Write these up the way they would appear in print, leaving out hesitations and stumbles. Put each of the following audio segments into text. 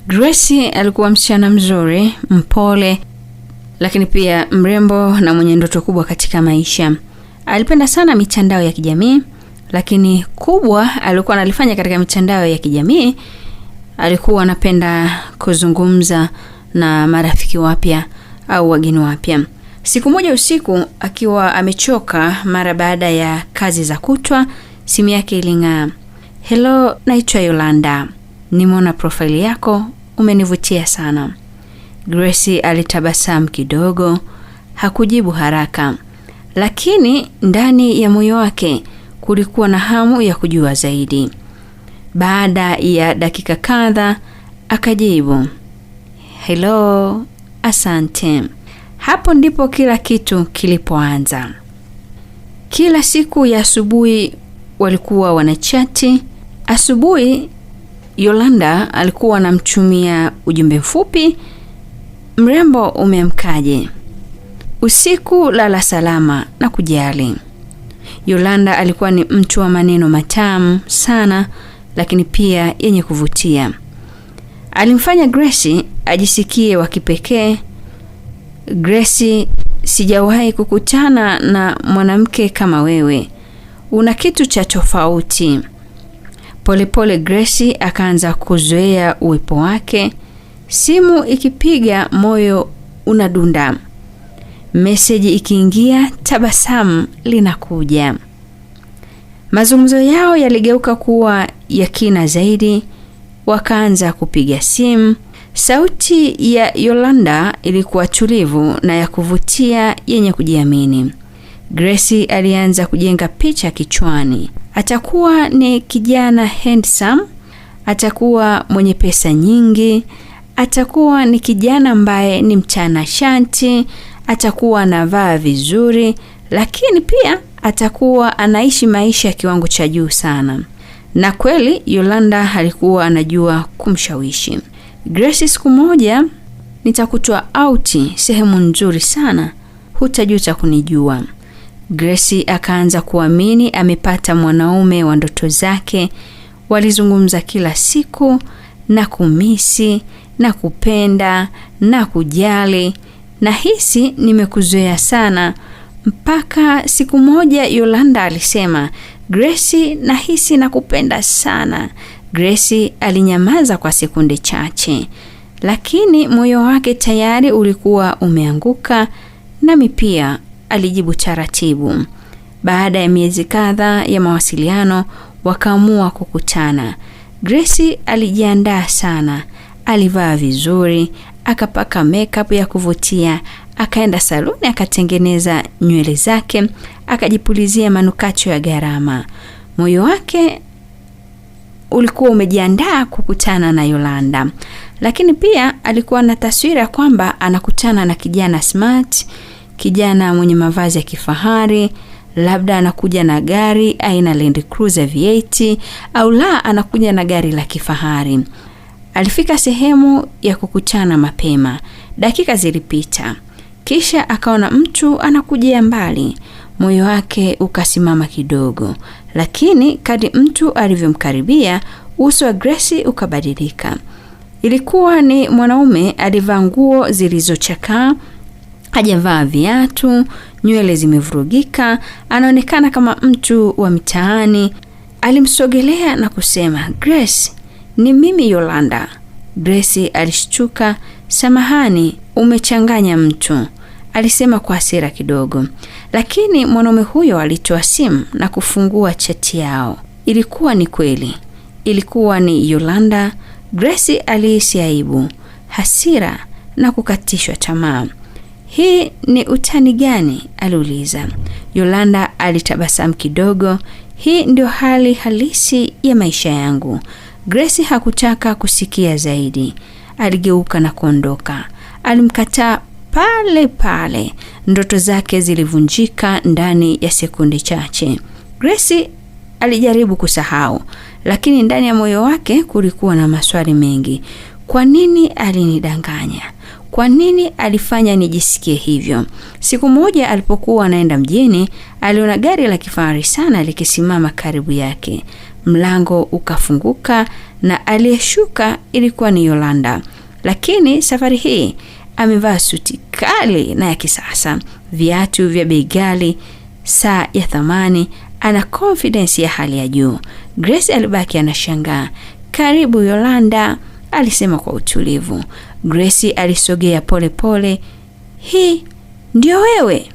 Gracie alikuwa msichana mzuri, mpole, lakini pia mrembo na mwenye ndoto kubwa katika maisha. Alipenda sana mitandao ya kijamii, lakini kubwa alikuwa analifanya katika mitandao ya kijamii, alikuwa anapenda kuzungumza na marafiki wapya au wageni wapya. Siku moja usiku, akiwa amechoka mara baada ya kazi za kutwa, simu yake iling'aa. "Hello, naitwa Yolanda. Nimeona profile yako, umenivutia sana." Gracie alitabasamu kidogo, hakujibu haraka, lakini ndani ya moyo wake kulikuwa na hamu ya kujua zaidi. Baada ya dakika kadhaa akajibu, "Hello, asante." Hapo ndipo kila kitu kilipoanza. Kila siku ya asubuhi walikuwa wanachati. Asubuhi Yolanda alikuwa anamtumia ujumbe mfupi, "Mrembo, umeamkaje? Usiku lala salama na kujali." Yolanda alikuwa ni mtu wa maneno matamu sana, lakini pia yenye kuvutia. Alimfanya Gracie ajisikie wa kipekee. "Gracie, sijawahi kukutana na mwanamke kama wewe. Una kitu cha tofauti." Polepole Gracie akaanza kuzoea uwepo wake. Simu ikipiga, moyo unadunda. Meseji ikiingia, tabasamu linakuja. Mazungumzo yao yaligeuka kuwa ya kina zaidi. Wakaanza kupiga simu. Sauti ya Yolanda ilikuwa tulivu na ya kuvutia, yenye kujiamini. Gracie alianza kujenga picha kichwani. Atakuwa ni kijana handsome, atakuwa mwenye pesa nyingi, atakuwa ni kijana ambaye ni mtanashati, atakuwa anavaa vizuri, lakini pia atakuwa anaishi maisha ya kiwango cha juu sana. Na kweli Yolanda alikuwa anajua kumshawishi. "Gracie, siku moja nitakutoa auti sehemu nzuri sana, hutajuta kunijua." Gracie akaanza kuamini amepata mwanaume wa ndoto zake. Walizungumza kila siku na kumisi na kupenda na kujali. "Nahisi nimekuzoea sana." Mpaka siku moja Yolanda alisema, "Gracie, nahisi nakupenda sana." Gracie alinyamaza kwa sekunde chache, lakini moyo wake tayari ulikuwa umeanguka. Nami pia, alijibu taratibu. Baada ya miezi kadhaa ya mawasiliano, wakaamua kukutana. Gracie alijiandaa sana. Alivaa vizuri, akapaka makeup ya kuvutia, akaenda saluni akatengeneza nywele zake, akajipulizia manukato ya gharama. Moyo wake ulikuwa umejiandaa kukutana na Yolanda, lakini pia alikuwa na taswira kwamba anakutana na kijana smart, kijana mwenye mavazi ya kifahari, labda anakuja na gari aina Land Cruiser V8 au la anakuja na gari la kifahari. Alifika sehemu ya kukutana mapema. Dakika zilipita. Kisha akaona mtu anakuja mbali. Moyo wake ukasimama kidogo, lakini kadri mtu alivyomkaribia, uso wa Gracie ukabadilika. Ilikuwa ni mwanaume. Alivaa nguo zilizochakaa, hajavaa viatu, nywele zimevurugika, anaonekana kama mtu wa mitaani. Alimsogelea na kusema, "Gracie, ni mimi Yolanda." Gracie alishtuka. "Samahani, umechanganya mtu," alisema kwa hasira kidogo. Lakini mwanaume huyo alitoa simu na kufungua chati yao. Ilikuwa ni kweli. Ilikuwa ni Yolanda. Gracie alihisi aibu, hasira na kukatishwa tamaa. "Hii ni utani gani?" aliuliza. Yolanda alitabasamu kidogo. "Hii ndio hali halisi ya maisha yangu." Gracie hakutaka kusikia zaidi. Aligeuka na kuondoka. Alimkataa pale pale. Ndoto zake zilivunjika ndani ya sekunde chache. Gracie alijaribu kusahau, lakini ndani ya moyo wake kulikuwa na maswali mengi. Kwa nini alinidanganya? Kwa nini alifanya nijisikie hivyo? Siku moja alipokuwa anaenda mjini, aliona gari la kifahari sana likisimama karibu yake. mlango ukafunguka na aliyeshuka ilikuwa ni Yolanda. Lakini safari hii amevaa suti kali na ya kisasa, viatu vya bei ghali, saa ya thamani, ana confidence ya hali ya juu. Grace alibaki anashangaa. "Karibu Yolanda," alisema kwa utulivu. Grace alisogea pole pole. "Hii ndio wewe?"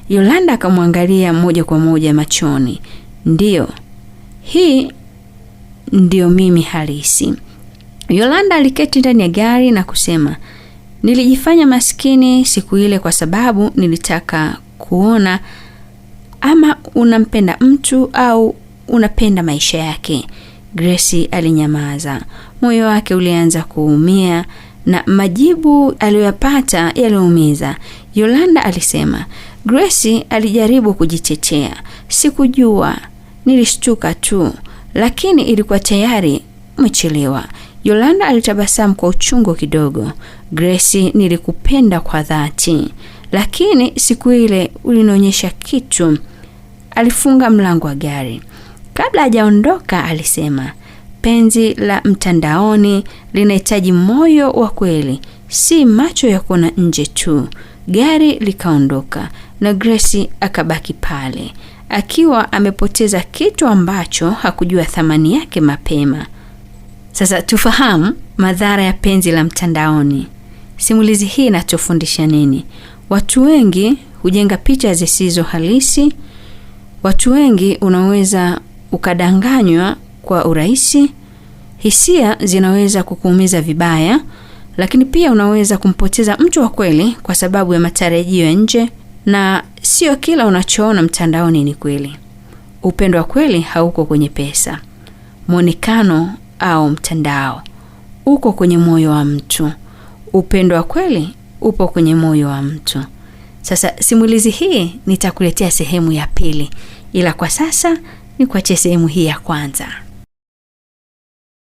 Yolanda akamwangalia moja kwa moja machoni. "Ndio. Hii ndio mimi halisi." Yolanda aliketi ndani ya gari na kusema, "Nilijifanya maskini siku ile kwa sababu nilitaka kuona ama unampenda mtu au unapenda maisha yake." Grace alinyamaza. Moyo wake ulianza kuumia na majibu aliyopata yaliumiza. Yolanda alisema, "Grace alijaribu kujitetea. Sikujua, nilishtuka tu, lakini ilikuwa tayari umechelewa." Yolanda alitabasamu kwa uchungu kidogo. "Grace, nilikupenda kwa dhati, lakini siku ile ulinionyesha kitu." Alifunga mlango wa gari. Kabla hajaondoka alisema, "Penzi la mtandaoni linahitaji moyo wa kweli, si macho ya kuona nje tu." Gari likaondoka na Grace akabaki pale, akiwa amepoteza kitu ambacho hakujua thamani yake mapema. Sasa tufahamu madhara ya penzi la mtandaoni. Simulizi hii inatufundisha nini? Watu wengi hujenga picha zisizo halisi. Watu wengi unaweza ukadanganywa kwa urahisi. Hisia zinaweza kukuumiza vibaya, lakini pia unaweza kumpoteza mtu wa kweli kwa sababu ya matarajio ya nje, na sio kila unachoona mtandaoni ni kweli. Upendo wa kweli hauko kwenye pesa, muonekano au mtandao. Uko kwenye moyo wa mtu. Upendo wa kweli upo kwenye moyo wa mtu. Sasa simulizi hii nitakuletea sehemu ya pili, ila kwa sasa nikuachie sehemu hii ya kwanza.